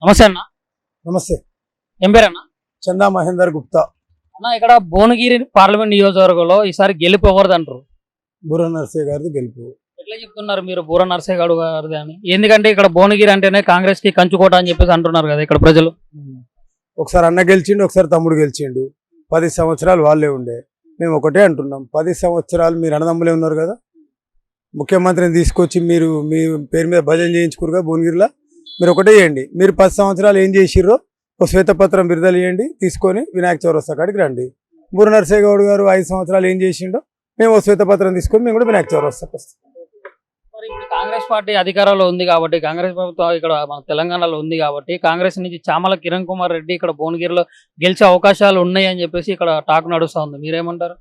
నమస్తే అన్న. నమస్తే. ఏం పేరు అన్న? చందా మహేందర్ గుప్తా. అన్న, ఇక్కడ భువనగిరి పార్లమెంట్ నియోజకవర్గంలో ఈసారి గెలుపు ఎవరిది అంటారు? బుర్ర నర్సయ్య గారిది గెలుపు. ఎట్లా చెప్తున్నారు మీరు బూర నర్సయ్య గౌడ్ గారిది అని? ఎందుకంటే ఇక్కడ భువనగిరి అంటేనే కాంగ్రెస్ కి కంచుకోట అని చెప్పేసి అంటున్నారు కదా ఇక్కడ ప్రజలు. ఒకసారి అన్న గెలిచిండు, ఒకసారి తమ్ముడు గెలిచిండు. 10 సంవత్సరాలు వాళ్ళే ఉండే. మేము ఒకటే అంటున్నాం, 10 సంవత్సరాలు మీరు అన్నదమ్ములే ఉన్నారు కదా, ముఖ్యమంత్రిని తీసుకొచ్చి మీరు మీ పేరు మీద భజన చేయించుకురుగా భువనగిరిలో. మీరు ఒకటే చేయండి, మీరు 10 సంవత్సరాలు ఏం చేసిర్రో ఒక శ్వేతపత్రం విడుదల చేయండి, తీసుకొని వినాయక చౌరస్తా కాడికి రండి. బుర్ర నర్సయ్య గౌడ్ గారు 5 సంవత్సరాలు ఏం చేసిండో మేము ఒక శ్వేతపత్రం తీసుకొని మేము కూడా వినాయక చౌరస్తాకి వస్తాం. మరి ఇప్పుడు కాంగ్రెస్ పార్టీ అధికారంలో ఉంది కాబట్టి, కాంగ్రెస్ ప్రభుత్వం ఇక్కడ మన తెలంగాణలో ఉంది కాబట్టి, కాంగ్రెస్ నుంచి చామల కిరణ్ కుమార్ రెడ్డి ఇక్కడ భువనగిరిలో గెలిచే అవకాశాలు ఉన్నాయి అని చెప్పేసి ఇక్కడ టాక్ నడుస్తూ ఉంది. మీరేమంటారు?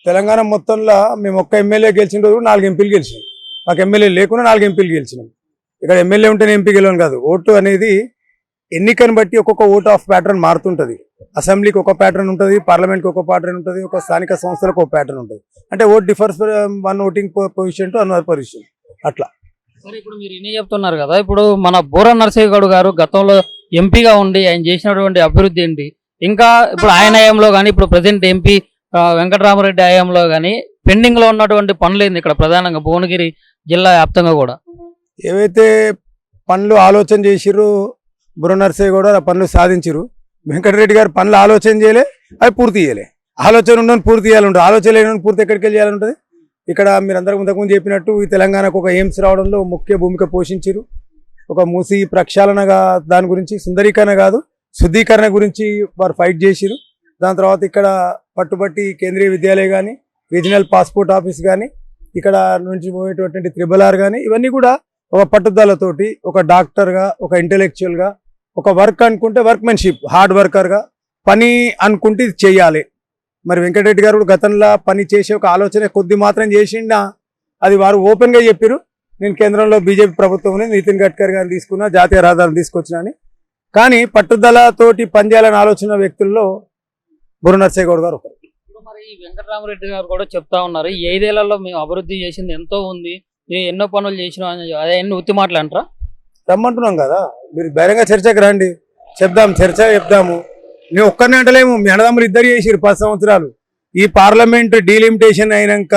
తెలంగాణ మొత్తంలో మేము ఒక్క ఎమ్మెల్యే గెలిచిన రోజు 4 ఎంపీలు గెలిచినాం. మాకు ఎమ్మెల్యే లేకుండా 4 ఎంపీలు గెలిచినాం. ఇక్కడ ఎమ్మెల్యే ఉంటేనే ఎంపీ గెలవను కాదు. ఓటు అనేది ఎన్నికను బట్టి ఒక్కొక్క ఓట్ ఆఫ్ ప్యాటర్న్ మారుతుంటుంది. అసెంబ్లీకి ఒక ప్యాటర్న్ ఉంటుంది, పార్లమెంట్కి ఒక ప్యాటర్న్ ఉంటుంది, ఒక స్థానిక సంస్థలకు ఒక ప్యాటర్న్ ఉంటుంది. అంటే vote differs one voting position to another position అట్లా. సరే, ఇప్పుడు మీరు ఇన్ని చెప్తున్నారు కదా, ఇప్పుడు మన బూర నర్సయ్య గౌడ్ గారు గతంలో ఎంపీగా ఉండి ఆయన చేసినటువంటి అభివృద్ధి ఏంటి, ఇంకా ఇప్పుడు ఆయన హయాంలో కానీ ఇప్పుడు ప్రజెంట్ ఎంపీ వెంకటరామరెడ్డి హయాంలో కానీ పెండింగ్ లో ఉన్నటువంటి పనులు ఏంది ఇక్కడ ప్రధానంగా భువనగిరి జిల్లా వ్యాప్తంగా కూడా? ఏవైతే పనులు ఆలోచన చేసిర్రు బుర్ర నర్సయ్య కూడా ఆ పనులు సాధించారు. వెంకటరెడ్డి గారు పనులు ఆలోచన చేయలే, అవి పూర్తి చేయలే. ఆలోచన ఉండని పూర్తి చేయాలంటుంది, ఆలోచన లేని పూర్తి ఎక్కడికి వెళ్ళి చేయాలంటుంది. ఇక్కడ మీరు అందరికి ఇంతకుముందు చెప్పినట్టు ఈ తెలంగాణకు ఒక ఎయిమ్స్ రావడంలో ముఖ్య భూమిక పోషించారు. ఒక మూసి ప్రక్షాళనగా దాని గురించి, సుందరీకరణ కాదు శుద్ధీకరణ గురించి వారు ఫైట్ చేసిరు. దాని తర్వాత ఇక్కడ పట్టుబట్టి కేంద్రీయ విద్యాలయం కానీ, రీజనల్ పాస్పోర్ట్ ఆఫీస్ కానీ, ఇక్కడ నుంచి పోయేటటువంటి త్రిబుల్-ఆర్ కానీ, ఇవన్నీ కూడా ఒక పట్టుదలతోటి, ఒక డాక్టర్గా, ఒక ఇంటెలెక్చువల్గా, ఒక వర్క్ అనుకుంటే వర్క్మెన్షిప్, హార్డ్ వర్కర్గా, పని అనుకుంటే ఇది చేయాలి. మరి వెంకటరెడ్డి గారు గతంలో పని చేసే ఒక ఆలోచన కొద్ది మాత్రం చేసిండా, అది వారు ఓపెన్గా చెప్పారు. నేను కేంద్రంలో బీజేపీ ప్రభుత్వం నితిన్ గడ్కరీ గారిని తీసుకున్నా, జాతీయ రహదారులు తీసుకొచ్చినా అని. కానీ పట్టుదలతోటి పనిచేయాలని ఆలోచన వ్యక్తుల్లో బుర్ర నర్సయ్య గౌడ్ గారు ఒకరు. ఇప్పుడు మరి వెంకటరామరెడ్డి గారు కూడా చెప్తా ఉన్నారు, ఈ 5 ఏళ్లలో మేము అభివృద్ధి చేసింది ఎంతో ఉంది, మేము ఎన్నో పనులు చేసినాం అని. అదే ఎన్ని ఉత్తి మాటలు అంటారా? రమ్మంటున్నాం కదా, మీరు బహిరంగ చర్చకు రండి, చెప్దాం, చర్చ చెప్దాము. మేము ఒక్కరిని అంటలేము, మీ అన్నదమ్ములు ఇద్దరు చేసిరు 10 సంవత్సరాలు. ఈ పార్లమెంట్ డీలిమిటేషన్ అయినాక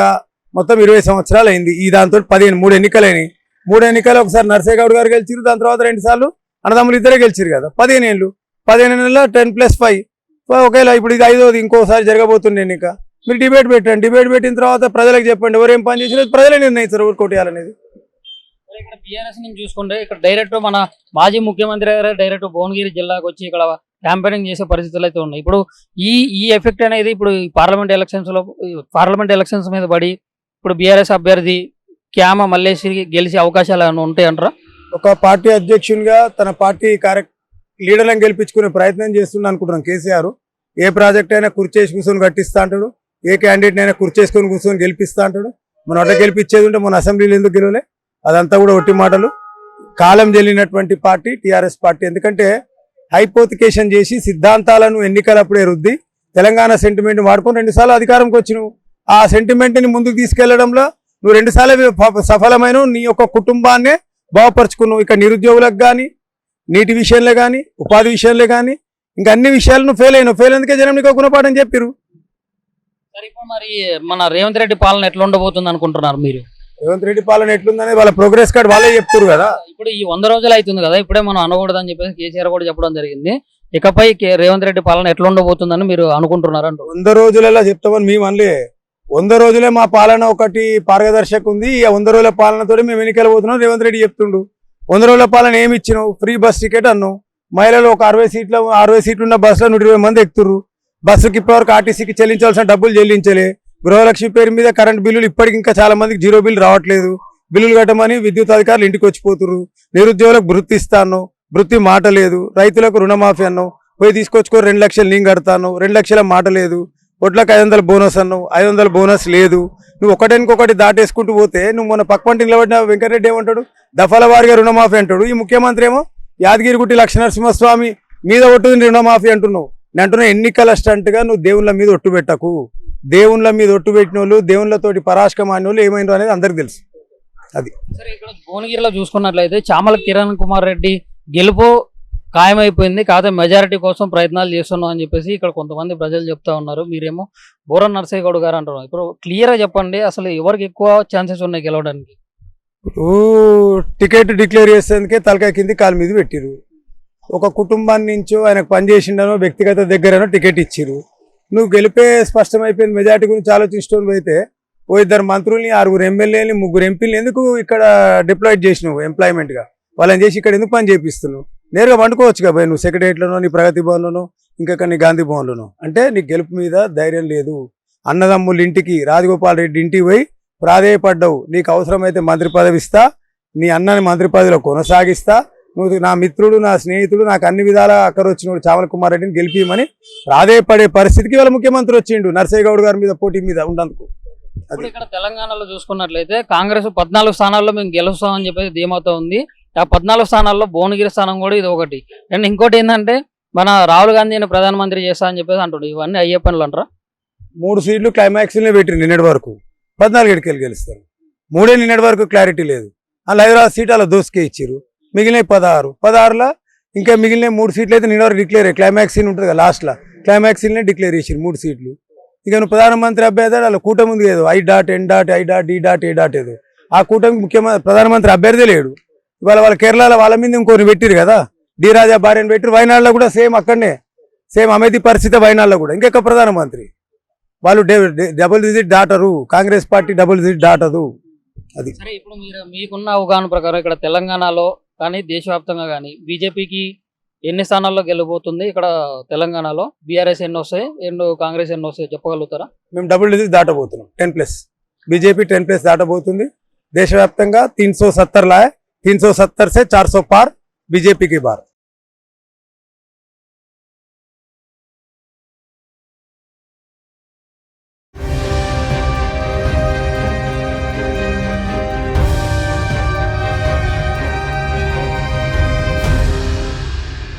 మొత్తం 20 సంవత్సరాలు అయింది. ఈ దాంతో 3 ఎన్నికలు అయినాయి. 3 ఎన్నికలు ఒకసారి నర్సయ్య గౌడ్ గారు గెలిచిరు, దాని తర్వాత 2 సార్లు అన్నదమ్ములు ఇద్దరే గెలిచిరు కదా. 15 ఏళ్ళు, 15 ఏళ్ళలో 10+5 ఒకేలా. ఇప్పుడు ఇది 5వది, ఇంకోసారి జరగబోతుంది ఎన్నిక. మీరు డిబేట్ పెట్టండి, డిబేట్ పెట్టిన తర్వాత ప్రజలకు చెప్పండి ఎవరేం పని చేసినా ప్రజలే నిర్ణయిస్తారు ఎవరు కొట్టేయాలనేది. ఇక్కడ బీఆర్ఎస్ నుంచి చూసుకుంటే ఇక్కడ డైరెక్ట్ మన మాజీ ముఖ్యమంత్రి గారు డైరెక్ట్ భువనగిరి జిల్లాకు వచ్చి ఇక్కడ క్యాంపెయినింగ్ చేసే పరిస్థితులు అయితే ఉన్నాయి. ఇప్పుడు ఈ ఎఫెక్ట్ అనేది ఇప్పుడు పార్లమెంట్ ఎలక్షన్స్ మీద పడి ఇప్పుడు బీఆర్ఎస్ అభ్యర్థి క్యామ మల్లేష్ గెలిచే అవకాశాలు ఏమైనా ఉంటాయి అంటారా? ఒక పార్టీ అధ్యక్షునిగా తన పార్టీ లీడర్లను గెలిపించుకునే ప్రయత్నం చేస్తుండ అనుకుంటున్నాం కేసీఆర్. ఏ ప్రాజెక్ట్ అయినా కుర్చేసి కూర్చొని కట్టిస్తా అంటాడు, ఏ క్యాండిడేట్ అయినా కుర్చేసుకొని కూర్చొని గెలిపిస్తా అంటాడు. మన అట్లా గెలిపించేది ఉంటే మన అసెంబ్లీలో ఎందుకు గెలవలే? అదంతా కూడా ఒట్టి మాటలు. కాలం చెల్లినటువంటి పార్టీ టీఆర్ఎస్ పార్టీ. ఎందుకంటే హైపోతికేషన్ చేసి సిద్ధాంతాలను ఎన్నికలప్పుడే రుద్ది తెలంగాణ సెంటిమెంట్ వాడుకొని 2 సార్లు అధికారంకి వచ్చినావు. ఆ సెంటిమెంట్ని ముందుకు తీసుకెళ్లడంలో నువ్వు 2 సార్లు సఫలమైన నీ యొక్క కుటుంబాన్నే బాగుపరుచుకున్నావు. ఇక నిరుద్యోగులకు కానీ, నీటి విషయంలో కానీ, ఉపాధి విషయంలో కానీ, ఇంకా అన్ని విషయాలు నువ్వు ఫెయిల్ అయినావు. ఫెయిల్ అందుకే జనం నీకు గుణపాఠం చెప్పారు. సరే, ఇప్పుడు మరి మన రేవంత్ రెడ్డి పాలన ఎట్లా ఉండబోతుంది అనుకుంటున్నారు మీరు? రేవంత్ రెడ్డి పాలన ఎట్లుందనేది వాళ్ళ ప్రోగ్రెస్ కార్డు వాళ్ళే చెప్తారు కదా. ఇప్పుడు ఈ 100 రోజులు అవుతుంది కదా, ఇప్పుడే మనం అనకూడదని చెప్పేసి కేసీఆర్ కూడా చెప్పడం జరిగింది. ఇకపై రేవంత్ రెడ్డి పాలన ఎట్లా ఉండబోతుందని మీరు అనుకుంటున్నారు? 100 రోజులలో చెప్తామని మేము అనలే. 100 రోజులే మా పాలన ఒకటి పారదర్శక ఉంది. ఈ 100 రోజుల పాలనతో మేము ఎన్నికలు పోతున్నాం రేవంత్ రెడ్డి చెప్తుండు. 100 రోజుల పాలన ఏమి ఇచ్చినావు? ఫ్రీ బస్ టికెట్ అన్నావు. మహిళలు ఒక 60 సీట్లు ఉన్న బస్సులో 120 మంది ఎక్కుతురు. బస్సుకి ఇప్పటివరకు ఆర్టీసీకి చెల్లించాల్సిన డబ్బులు చెల్లించలే. గృహలక్ష్మి పేరు మీద కరెంట్ బిల్లులు ఇప్పటికి ఇంకా చాలా మందికి 0 బిల్లు రావట్లేదు. బిల్లులు కట్టమని విద్యుత్ అధికారులు ఇంటికి వచ్చిపోతున్నారు. నిరుద్యోగులకు వృత్తి ఇస్తాను, వృత్తి మాట లేదు. రైతులకు రుణమాఫీ అన్నావు, పోయి తీసుకొచ్చుకో 2 లక్షలు నేను కడతాను, 2 లక్షల మాట లేదు. ఒట్లకు 500 బోనస్ అన్నావు, 500 బోనస్ లేదు. నువ్వు ఒకటి దాటేసుకుంటూ పోతే నువ్వు మొన్న పక్కపంటి నిలబడిన వెంకటరెడ్డి ఏమంటాడు? దఫల వారిగా రుణమాఫీ అంటాడు. ఈ ముఖ్యమంత్రి ఏమో యాదగిరిగుట్టి లక్ష్మీనరసింహస్వామి మీద ఒట్టు రుణమాఫీ అంటున్నావు. నేను అంటున్నా, ఎన్నికల స్టంట్గా నువ్వు దేవుళ్ళ మీద ఒట్టు పెట్టకు. దేవుళ్ళ మీద ఒట్టు పెట్టిన వాళ్ళు, దేవుళ్ళతోటి పరాశకమైన వాళ్ళు ఏమైనా అనేది అందరికి తెలుసు. అది సరే, ఇక్కడ భువనగిరిలో చూసుకున్నట్లయితే చామల కిరణ్ కుమార్ రెడ్డి గెలుపు ఖాయమైపోయింది, కాకపోతే మెజారిటీ కోసం ప్రయత్నాలు చేస్తున్నాం అని చెప్పేసి ఇక్కడ కొంతమంది ప్రజలు చెప్తా ఉన్నారు. మీరేమో బూర నర్సయ్య గౌడ్ గారు అంటున్నారు. ఇప్పుడు క్లియర్గా చెప్పండి, అసలు ఎవరికి ఎక్కువ ఛాన్సెస్ ఉన్నాయి గెలవడానికి? టికెట్ డిక్లేర్ చేసేందుకే తలకాయ కింది కాలు మీద పెట్టిరు. ఒక కుటుంబాన్ని నుంచో ఆయనకు పనిచేసిండనో వ్యక్తిగత దగ్గరనో టికెట్ ఇచ్చిరు. నువ్వు గెలిపే స్పష్టమైపోయింది. మెజార్టీ గురించి ఆలోచించడం అయితే ఓ 2 మంత్రుల్ని, 6 ఎమ్మెల్యేలని, 3 ఎంపీలు ఎందుకు ఇక్కడ డిప్లాయిడ్ చేసినావు ఎంప్లాయ్మెంట్గా? వాళ్ళని చేసి ఇక్కడ ఎందుకు పని చేపిస్తున్నావు? నేరుగా వండుకోవచ్చు కదా నువ్వు సెక్రటరియట్లోనో, నీ ప్రగతి భవన్లోనో, ఇంకా నీ గాంధీ భవన్లోనో. అంటే నీ గెలుపు మీద ధైర్యం లేదు. అన్నదమ్ముల ఇంటికి, రాజగోపాల్ రెడ్డి ఇంటికి పోయి ప్రాధేయపడ్డావు. నీకు అవసరమైతే మంత్రి పదవి ఇస్తా, నీ అన్నని మంత్రి పదవిలో కొనసాగిస్తా, నువ్వు నా మిత్రుడు, నా స్నేహితుడు, నాకు అన్ని విధాలా అక్కరొచ్చినోడు చామల కుమార్ రెడ్డిని గెలిపిమని ప్రాధేయపడే పరిస్థితికి వాళ్ళ ముఖ్యమంత్రి వచ్చిండు నర్సయ్య గౌడ్ గారి మీద పోటీ మీద ఉండేందుకు. ఇప్పుడు ఇక్కడ తెలంగాణలో చూసుకున్నట్లయితే కాంగ్రెస్ 14 స్థానాల్లో మేము గెలుస్తామని చెప్పేసి ధీమాతో ఉంది. ఆ 14 స్థానాల్లో భువనగిరి స్థానం కూడా ఇది ఒకటి. అండ్ ఇంకోటి ఏంటంటే మన రాహుల్ గాంధీని ప్రధానమంత్రి చేస్తా అని చెప్పేసి అంటుండే. ఇవన్నీ అయ్యే పనులు అంటారా? 3 సీట్లు క్లైమాక్స్లోనే పెట్టిరు నిన్నటి వరకు. 14 ఎడికెళ్ళి గెలుస్తారు. 3 నిన్నటి వరకు క్లారిటీ లేదు. అలా 5 సీట్లు అలా దోసుకే ఇచ్చారు. మిగిలిన 16లో ఇంకా మిగిలిన 3 సీట్లు అయితే నిన్న వరకు డిక్లేర్ అయ్యాయి. క్లైమాక్స్ సీన్ ఉంటుంది కదా లాస్ట్లో, క్లైమాక్స్ సీన్నే డిక్లేర్ చేసారు 3 సీట్లు. ఇక నువ్వు ప్రధానమంత్రి అభ్యర్థి అలా కూటమి ఉంది ఏదో I.N.I.D. ఏదో ఆ కూటమికి ముఖ్యమంత్రి ప్రధానమంత్రి అభ్యర్థి లేడు. ఇవాళ వాళ్ళ కేరళలో వాళ్ళ మీద ఇంకోని పెట్టిరు కదా, డి రాజా భార్యను పెట్టిరు. వైనాడులో కూడా సేమ్ అక్కడనే సేమ్ అమేది పరిస్థితి. వైనాడులో కూడా ఇంకెక్క ప్రధానమంత్రి వాళ్ళు డబుల్ డిజిట్ దాటరు. కాంగ్రెస్ పార్టీ డబుల్ డిజిట్ దాటదు. అది సరే. ఇప్పుడు మీరు మీకున్న అవగాహన ప్రకారం ఇక్కడ తెలంగాణలో కానీ దేశవ్యాప్తంగా కానీ బీజేపీకి ఎన్ని స్థానాల్లో గెలబోతుంది? ఇక్కడ తెలంగాణలో బీఆర్ఎస్ ఎన్ని వస్తాయి, కాంగ్రెస్ ఎన్ని వస్తాయి చెప్పగలుగుతారా? మేము డబుల్ డిజిట్ దాటబోతున్నాం. 10+. బీజేపీ 10+ దాటబోతుంది. దేశవ్యాప్తంగా 370 से 400 पार बीजेपी की बार.